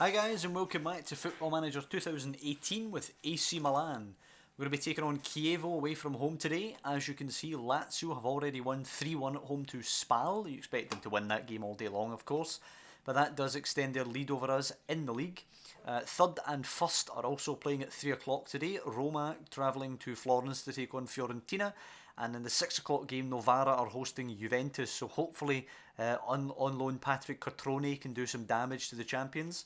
Hi guys and welcome back to Football Manager 2018 with AC Milan. We're going to be taking on Chievo away from home today. As you can see, Lazio have already won 3-1 at home to Spal. You expect them to win that game all day long, of course, but that does extend their lead over us in the league. Third and first are also playing at 3 o'clock today. Roma travelling to Florence to take on Fiorentina. And in the 6 o'clock game, Novara are hosting Juventus. So hopefully on loan Patrick Cotrone can do some damage to the champions.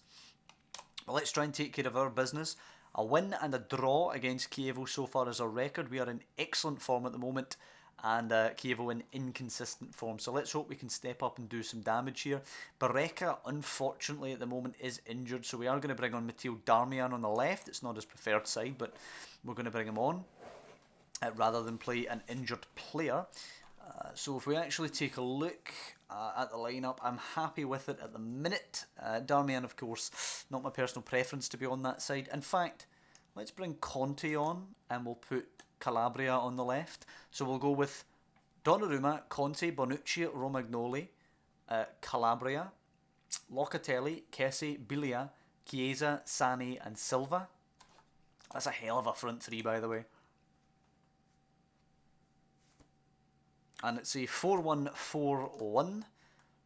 But let's try and take care of our business. A win and a draw against Chievo so far is our record. We are in excellent form at the moment, and Chievo in inconsistent form. So let's hope we can step up and do some damage here. Barreca, unfortunately, at the moment is injured, so we are going to bring on Matteo Darmian on the left. It's not his preferred side, but we're going to bring him on rather than play an injured player. So if we actually take a look at the lineup, I'm happy with it at the minute. Darmian, of course, not my personal preference to be on that side. In fact, let's bring Conte on and we'll put Calabria on the left. So we'll go with Donnarumma, Conte, Bonucci, Romagnoli, Calabria, Locatelli, Kessie, Biglia, Chiesa, Sani and Silva. That's a hell of a front three, by the way. And it's a 4-1-4-1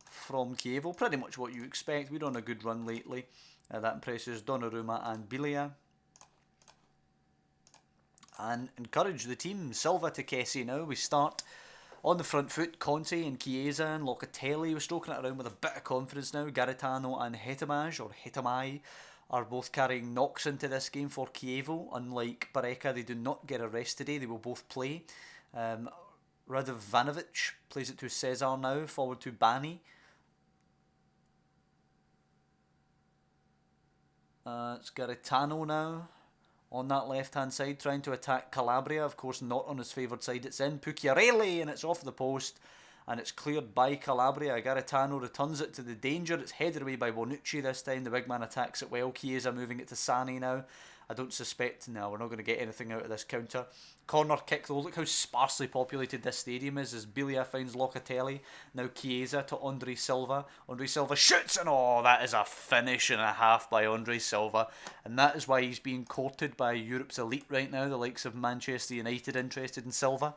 from Chievo. Pretty much what you expect. We're on a good run lately. That impresses Donnarumma and Biglia. And encourage the team. Silva to Kessie now. We start on the front foot. Conte and Chiesa and Locatelli. We're stroking it around with a bit of confidence now. Garitano and Hetamaj, or Hetamai, are both carrying knocks into this game for Chievo. Unlike Barreca, they do not get a rest today. They will both play. Radovanovic plays it to Cesar now, forward to Bani. It's Garitano now on that left hand side, trying to attack Calabria. Of course, not on his favoured side. It's in Pucciarelli and it's off the post, and it's cleared by Calabria. Garitano returns it to the danger. It's headed away by Bonucci this time. The big man attacks it well. Chiesa moving it to Sani now. I don't suspect, no, we're not going to get anything out of this counter. Corner kick though, look how sparsely populated this stadium is as Biglia finds Locatelli. Now Chiesa to Andre Silva. Andre Silva shoots, and oh, that is a finish and a half by Andre Silva. And that is why he's being courted by Europe's elite right now, the likes of Manchester United interested in Silva.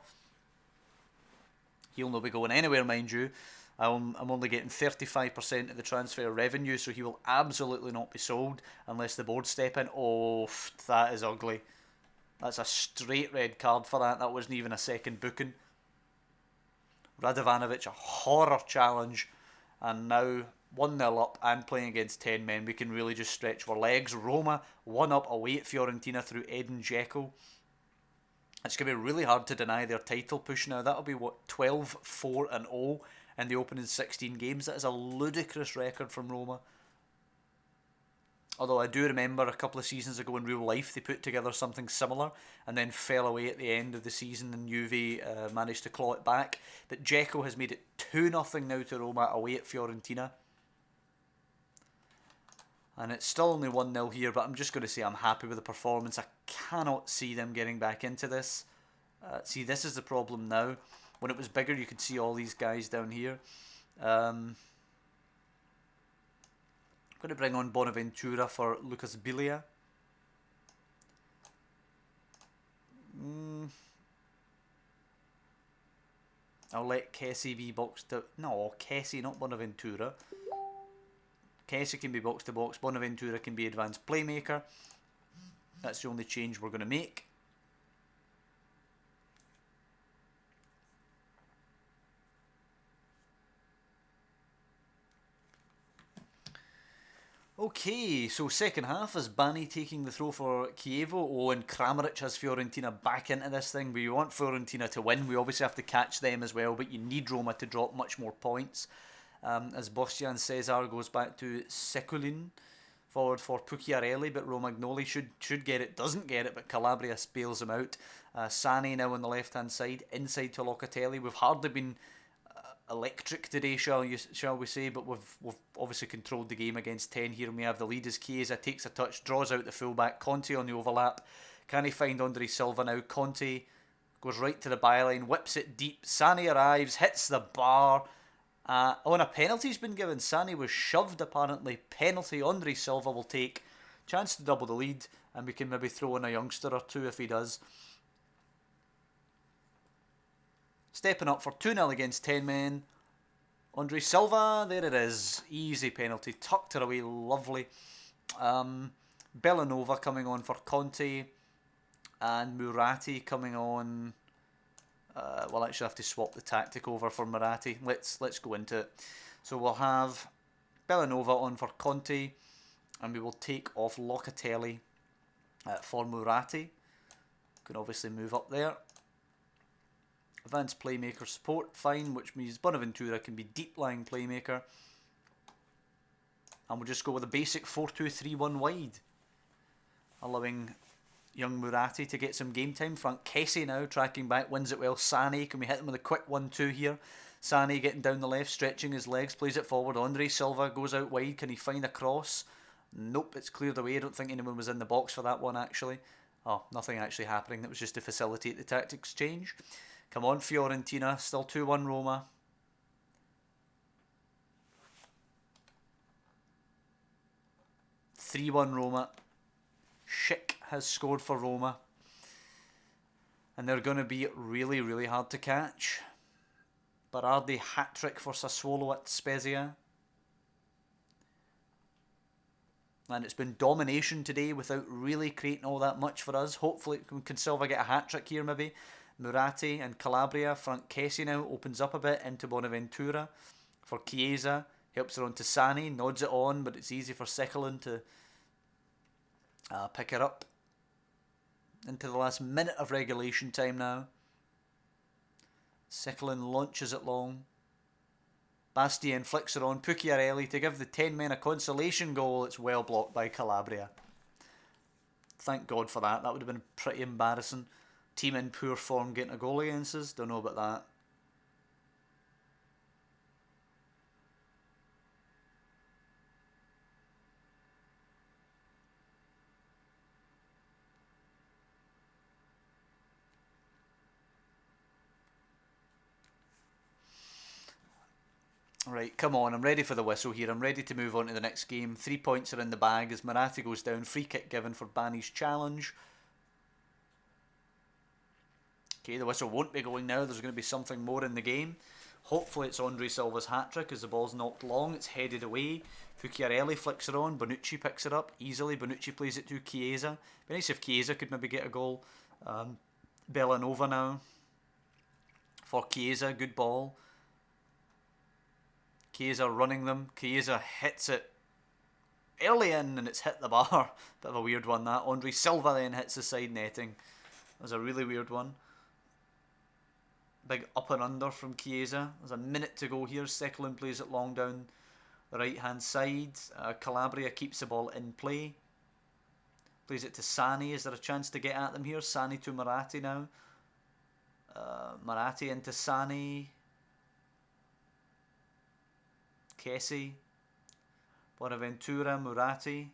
He'll not be going anywhere, mind you. I'm only getting 35% of the transfer revenue, so he will absolutely not be sold unless the board step in. Oh, that is ugly. That's a straight red card for that. That wasn't even a second booking. Radovanovic, a horror challenge. And now 1-0 up and playing against 10 men. We can really just stretch our legs. Roma 1 up away at Fiorentina through Edin Dzeko. It's going to be really hard to deny their title push now. That'll be, 12-4-0 in the opening 16 games. That is a ludicrous record from Roma. Although I do remember a couple of seasons ago in real life they put together something similar and then fell away at the end of the season, and Juve managed to claw it back. But Dzeko has made it 2-0 now to Roma away at Fiorentina. And it's still only 1-0 here, but I'm just going to say I'm happy with the performance. I cannot see them getting back into this. See, this is the problem now. When it was bigger, you could see all these guys down here. I'm going to bring on Bonaventura for Lucas Biglia. I'll let Kessie be box to... No, Kessie, not Bonaventura. Kessie can be box to box. Bonaventura can be advanced playmaker. That's the only change we're going to make. Okay, so second half is Bani taking the throw for Chievo. Oh, and Kramaric has Fiorentina back into this thing. We want Fiorentina to win. We obviously have to catch them as well, but you need Roma to drop much more points. As Bostian Cesar goes back to Sekulin, forward for Pucciarelli, but Romagnoli should get it, doesn't get it, but Calabria bails him out. Sani now on the left hand side, inside to Locatelli. We've hardly been electric today, shall we say, but we've obviously controlled the game against 10 here, and we have the lead as Chiesa takes a touch, draws out the fullback, Conte on the overlap. Can he find Andre Silva now? Conte goes right to the byline, whips it deep, Sani arrives, hits the bar, Oh, and a penalty's been given. Sane was shoved, apparently. Penalty. Andre Silva will take. Chance to double the lead, and we can maybe throw in a youngster or two if he does. Stepping up for 2-0 against 10 men. Andre Silva, there it is. Easy penalty. Tucked her away, lovely. Bellanova coming on for Conte. And Murati coming on. We'll actually have to swap the tactic over for Murati. Let's go into it. So we'll have Bellanova on for Conte, and we will take off Locatelli for Murati. Can obviously move up there. Advanced playmaker support, fine, which means Bonaventura can be deep lying playmaker. And we'll just go with a basic 4-2-3-1 wide, allowing young Murati to get some game time. Frank Kessie now tracking back, wins it well. Sane, can we hit him with a quick 1-2 here? Sane getting down the left, stretching his legs, plays it forward. Andre Silva goes out wide. Can he find a cross? Nope, it's cleared away. I don't think anyone was in the box for that one actually. Oh, nothing actually happening. That was just to facilitate the tactics change. Come on, Fiorentina. Still 2-1 Roma. (3-1 Roma. Schick has scored for Roma. And they're going to be really, really hard to catch. Berardi hat-trick for Sassuolo at Spezia. And it's been domination today without really creating all that much for us. Hopefully, can Silva get a hat-trick here maybe? Murati and Calabria. Frank Kessie now opens up a bit into Bonaventura for Chiesa. Helps her on to Sane. Nods it on, but it's easy for Sekulin to pick her up. Into the last minute of regulation time now. Sekulin launches it long. Bastien flicks her on. Pucciarelli to give the 10 men a consolation goal. It's well blocked by Calabria. Thank God for that. That would have been pretty embarrassing. Team in poor form getting a goal against us. Don't know about that. Right, come on, I'm ready for the whistle here. I'm ready to move on to the next game. 3 points are in the bag as Murati goes down. Free kick given for Bani's challenge. Okay, the whistle won't be going now. There's going to be something more in the game. Hopefully it's Andre Silva's hat-trick as the ball's knocked long. It's headed away. Pucciarelli flicks her on. Bonucci picks it up easily. Bonucci plays it to Chiesa. Be nice if Chiesa could maybe get a goal. Bellanova now for Chiesa. Good ball. Chiesa running them. Chiesa hits it early in and it's hit the bar. Bit of a weird one that. Andre Silva then hits the side netting. That was a really weird one. Big up and under from Chiesa. There's a minute to go here. Sekulin plays it long down the right hand side. Calabria keeps the ball in play. Plays it to Sane. Is there a chance to get at them here? Sane to Murati now. Murati into Sane. Kessie. Bonaventura, Murati.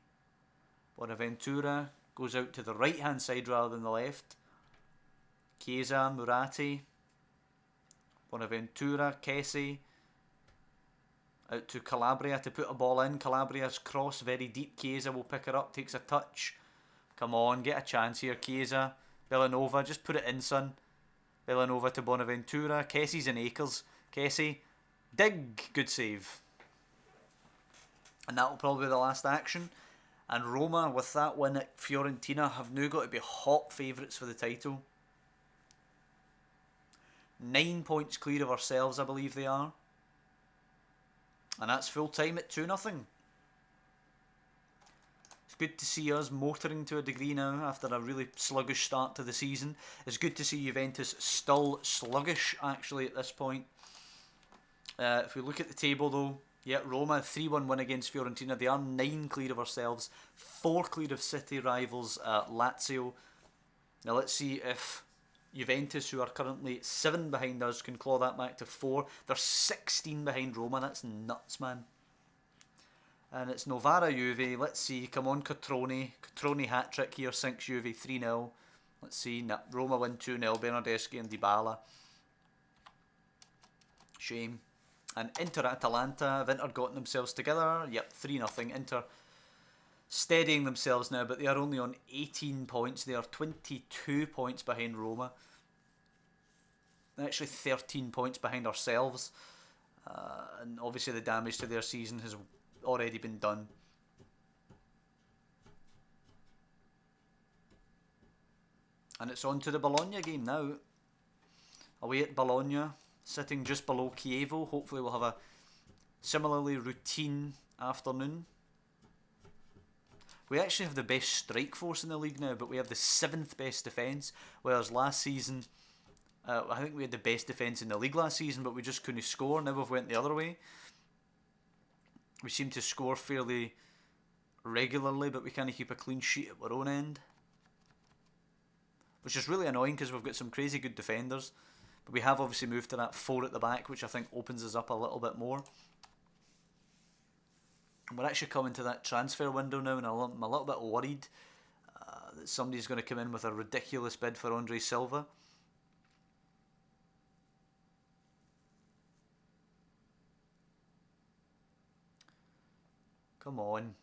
Bonaventura goes out to the right hand side rather than the left. Chiesa, Murati. Bonaventura, Kessie. Out to Calabria to put a ball in. Calabria's cross very deep. Chiesa will pick her up, takes a touch. Come on, get a chance here, Chiesa. Bellanova, just put it in, son. Bellanova to Bonaventura. Kessie's in acres. Kessie, dig, good save. And that will probably be the last action. And Roma, with that win at Fiorentina, have now got to be hot favourites for the title. 9 points clear of ourselves, I believe they are. And that's full time at 2-0. It's good to see us motoring to a degree now after a really sluggish start to the season. It's good to see Juventus still sluggish actually at this point. If we look at the table though, yeah, Roma 3-1 win against Fiorentina. They are 9 clear of ourselves, 4 clear of City rivals Lazio. Now let's see if Juventus, who are currently 7 behind us, can claw that back to 4. They're 16 behind Roma. That's nuts, man. And it's Novara Juve. Let's see. Come on, Cotrone. Cotrone hat-trick here sinks Juve 3-0. Let's see. Nah, Roma win 2-0. Bernardeschi and Dybala. Shame. And Inter Atalanta have Inter gotten themselves together. Yep, 3-0. Inter steadying themselves now, but they are only on 18 points. They are 22 points behind Roma. Actually 13 points behind ourselves. And obviously the damage to their season has already been done. And it's on to the Bologna game now. Away at Bologna, sitting just below Chievo. Hopefully we'll have a similarly routine afternoon. We actually have the best strike force in the league now, but we have the 7th best defence, whereas last season, I think we had the best defence in the league last season, but we just couldn't score. Now we've went the other way. We seem to score fairly regularly, but we can't keep a clean sheet at our own end. Which is really annoying because we've got some crazy good defenders. But we have obviously moved to that 4 at the back, which I think opens us up a little bit more. And we're actually coming to that transfer window now, and I'm a little bit worried that somebody's going to come in with a ridiculous bid for Andre Silva. Come on.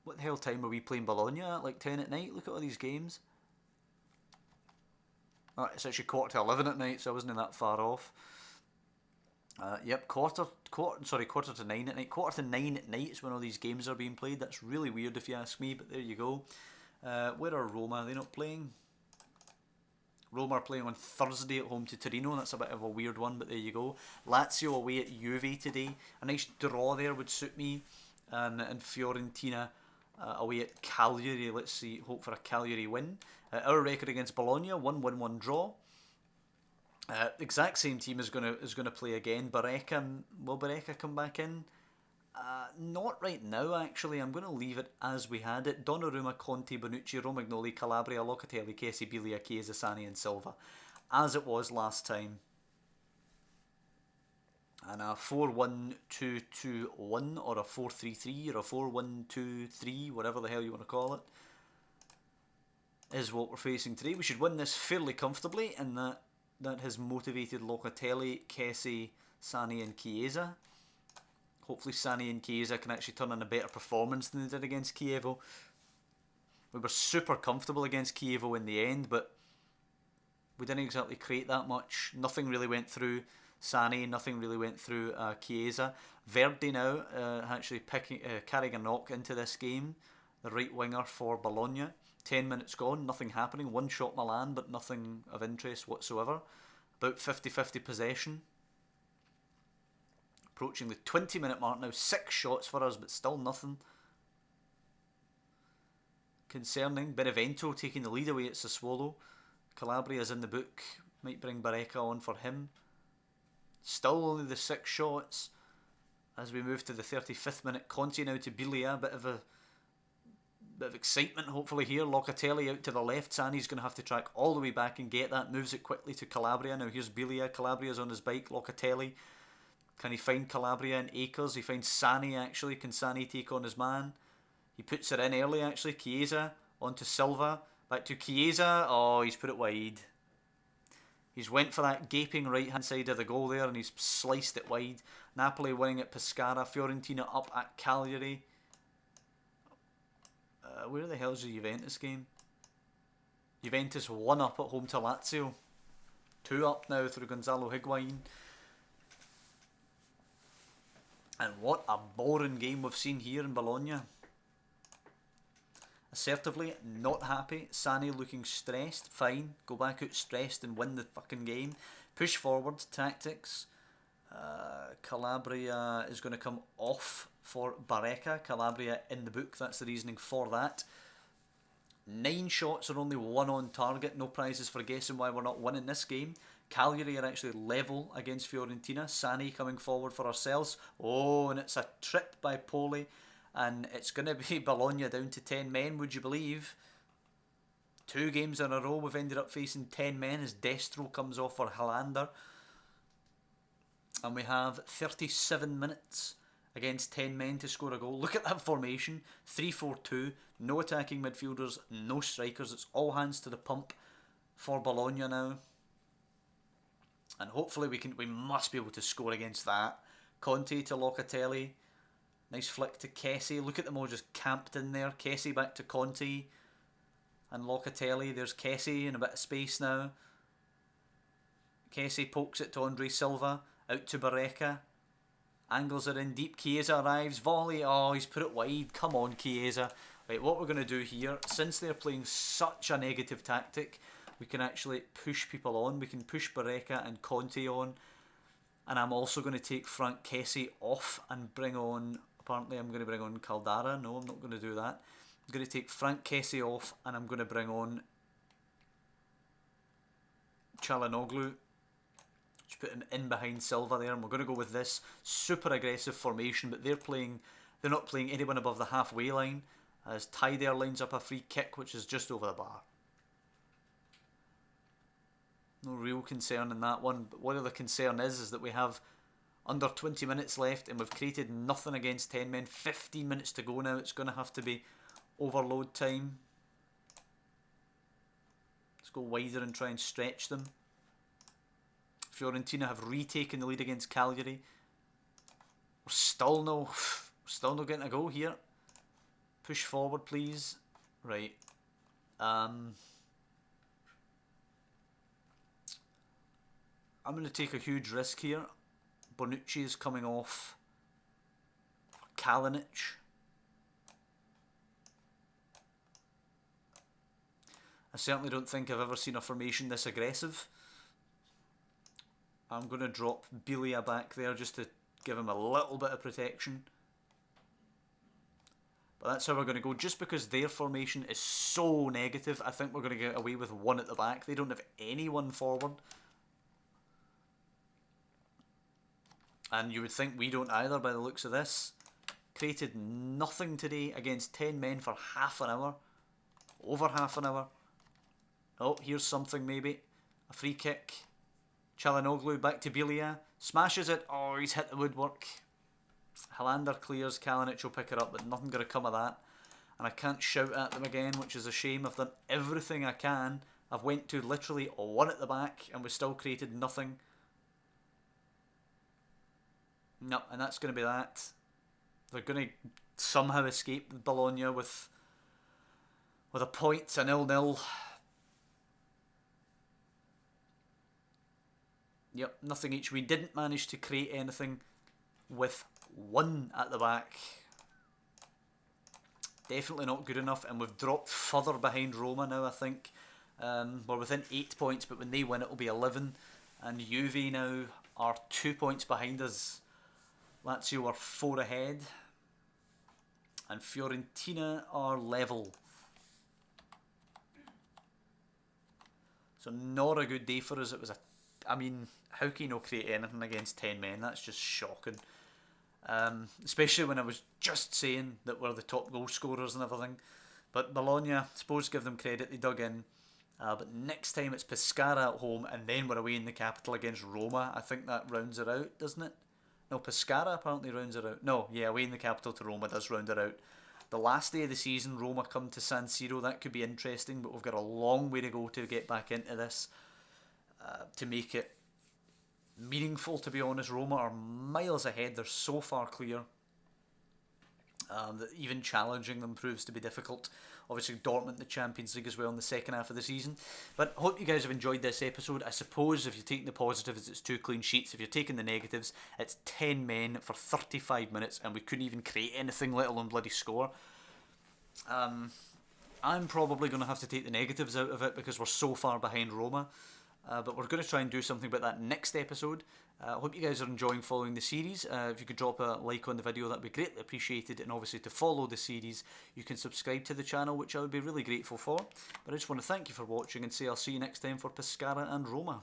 What the hell time are we playing Bologna at? Like 10 at night? Look at all these games. Oh, it's actually 11:15 at night, so I wasn't that far off. Yep, quarter to 9 at night. Quarter to 9 at night is when all these games are being played. That's really weird if you ask me, but there you go. Where are Roma? Are they not playing? Roma are playing on Thursday at home to Torino. That's a bit of a weird one, but there you go. Lazio away at Juve today. A nice draw there would suit me. And Fiorentina away at Cagliari. Let's see, hope for a Cagliari win. Our record against Bologna, 1 win, 1 draw. Exact same team is gonna play again. Will Barreca come back in? Not right now, actually. I'm going to leave it as we had it. Donnarumma, Conte, Bonucci, Romagnoli, Calabria, Locatelli, Kessie, Biglia, Chiesa, Sani and Silva. As it was last time. And a 4-1-2-2-1 or a 4-3-3 or a 4-1-2-3, whatever the hell you want to call it, is what we're facing today. We should win this fairly comfortably, and that has motivated Locatelli, Kessie, Sani and Chiesa. Hopefully Sani and Chiesa can actually turn in a better performance than they did against Chievo. We were super comfortable against Chievo in the end, but we didn't exactly create that much. Nothing really went through Sani, nothing really went through Chiesa. Verdi now actually carrying a knock into this game. The right winger for Bologna. 10 minutes gone, nothing happening. One shot Milan, but nothing of interest whatsoever. About 50-50 possession. Approaching the 20-minute mark now. 6 shots for us, but still nothing. Concerning. Benevento taking the lead away at Sassuolo. Calabria is in the book. Might bring Barreca on for him. Still only the 6 shots. As we move to the 35th minute. Conte now to Biglia. Bit of excitement hopefully here. Locatelli out to the left. Sani's going to have to track all the way back and get that. Moves it quickly to Calabria. Now here's Biglia. Calabria's on his bike. Locatelli. Can he find Calabria and Akers? He finds Sani actually. Can Sani take on his man? He puts it in early actually. Chiesa onto Silva. Back to Chiesa. Oh, he's put it wide. He's went for that gaping right hand side of the goal there and he's sliced it wide. Napoli winning at Pescara. Fiorentina up at Cagliari. Where the hell is the Juventus game? Juventus 1 up at home to Lazio. 2 up now through Gonzalo Higuain. And what a boring game we've seen here in Bologna. Assertively, not happy. Sani looking stressed. Fine. Go back out stressed and win the fucking game. Push forward. Tactics. Calabria is going to come off for Barreca. Calabria in the book. That's the reasoning for that. 9 shots are only 1 on target. No prizes for guessing why we're not winning this game. Cagliari are actually level against Fiorentina. Sani coming forward for ourselves. Oh, and it's a trip by Poli. And it's going to be Bologna down to 10 men, would you believe? 2 games in a row we've ended up facing 10 men as Destro comes off for Helander. And we have 37 minutes against 10 men to score a goal. Look at that formation. 3-4-2. No attacking midfielders, no strikers. It's all hands to the pump for Bologna now. And hopefully we must be able to score against that. Conte to Locatelli. Nice flick to Kessie. Look at them all just camped in there. Kessie back to Conte. And Locatelli. There's Kessie in a bit of space now. Kessie pokes it to Andre Silva. Out to Barreca. Angles are in deep. Chiesa arrives. Volley. Oh, he's put it wide. Come on, Chiesa. Right, what we're going to do here, since they're playing such a negative tactic, we can actually push people on. We can push Barreca and Conte on. And I'm also going to take Frank Kessie off and bring on... Apparently I'm going to bring on Caldara. No, I'm not going to do that. I'm going to take Frank Kessie off and I'm going to bring on Çalhanoğlu. Just put him in behind Silva there, and we're going to go with this super aggressive formation, but they're not playing anyone above the halfway line, as Ty there lines up a free kick which is just over the bar. No real concern in that one, but what the concern is that we have under 20 minutes left and we've created nothing against 10 men. 15 minutes to go now. It's going to have to be overload time. Let's go wider and try and stretch them. Fiorentina have retaken the lead against Cagliari. We're still no getting a goal here. Push forward, please. Right. I'm going to take a huge risk here. Bonucci is coming off. Kalinic. I certainly don't think I've ever seen a formation this aggressive. I'm going to drop Bilia back there just to give him a little bit of protection. But that's how we're going to go. Just because their formation is so negative, I think we're going to get away with one at the back. They don't have anyone forward. And you would think we don't either by the looks of this. Created nothing today against 10 men for half an hour. Over half an hour. Oh, here's something maybe. A free kick. Çalhanoğlu back to Bilia. Smashes it. Oh, he's hit the woodwork. Helander clears. Kalinic will pick it up, but nothing going to come of that. And I can't shout at them again, which is a shame. I've done everything I can. I've went to literally one at the back and we still created nothing. No, and that's going to be that. They're going to somehow escape Bologna with a point, a 0-0. Yep, nothing each. We didn't manage to create anything with one at the back. Definitely not good enough, and we've dropped further behind Roma now, I think. We're within 8 points, but when they win it'll be 11. And Juve now are 2 points behind us. Lazio are 4 ahead. And Fiorentina are level. So not a good day for us. It was I mean, how can you not create anything against 10 men? That's just shocking. Especially when I was just saying that we're the top goal scorers and everything. But Bologna, I suppose give them credit, they dug in. But next time it's Pescara at home and then we're away in the capital against Roma. I think that rounds it out, doesn't it? No, Pescara apparently rounds it out. No, yeah, away in the capital to Roma does round it out. The last day of the season, Roma come to San Siro. That could be interesting, but we've got a long way to go to get back into this. To make it meaningful, to be honest. Roma are miles ahead. They're so far clear that even challenging them proves to be difficult. Obviously Dortmund in the Champions League as well in the second half of the season. But I hope you guys have enjoyed this episode. I suppose if you're taking the positives, it's 2 clean sheets. If you're taking the negatives, it's 10 men for 35 minutes and we couldn't even create anything, let alone bloody score. I'm probably going to have to take the negatives out of it because we're so far behind Roma. But we're going to try and do something about that next episode. I hope you guys are enjoying following the series. If you could drop a like on the video, that would be greatly appreciated. And obviously to follow the series, you can subscribe to the channel, which I would be really grateful for. But I just want to thank you for watching and say I'll see you next time for Pescara and Roma.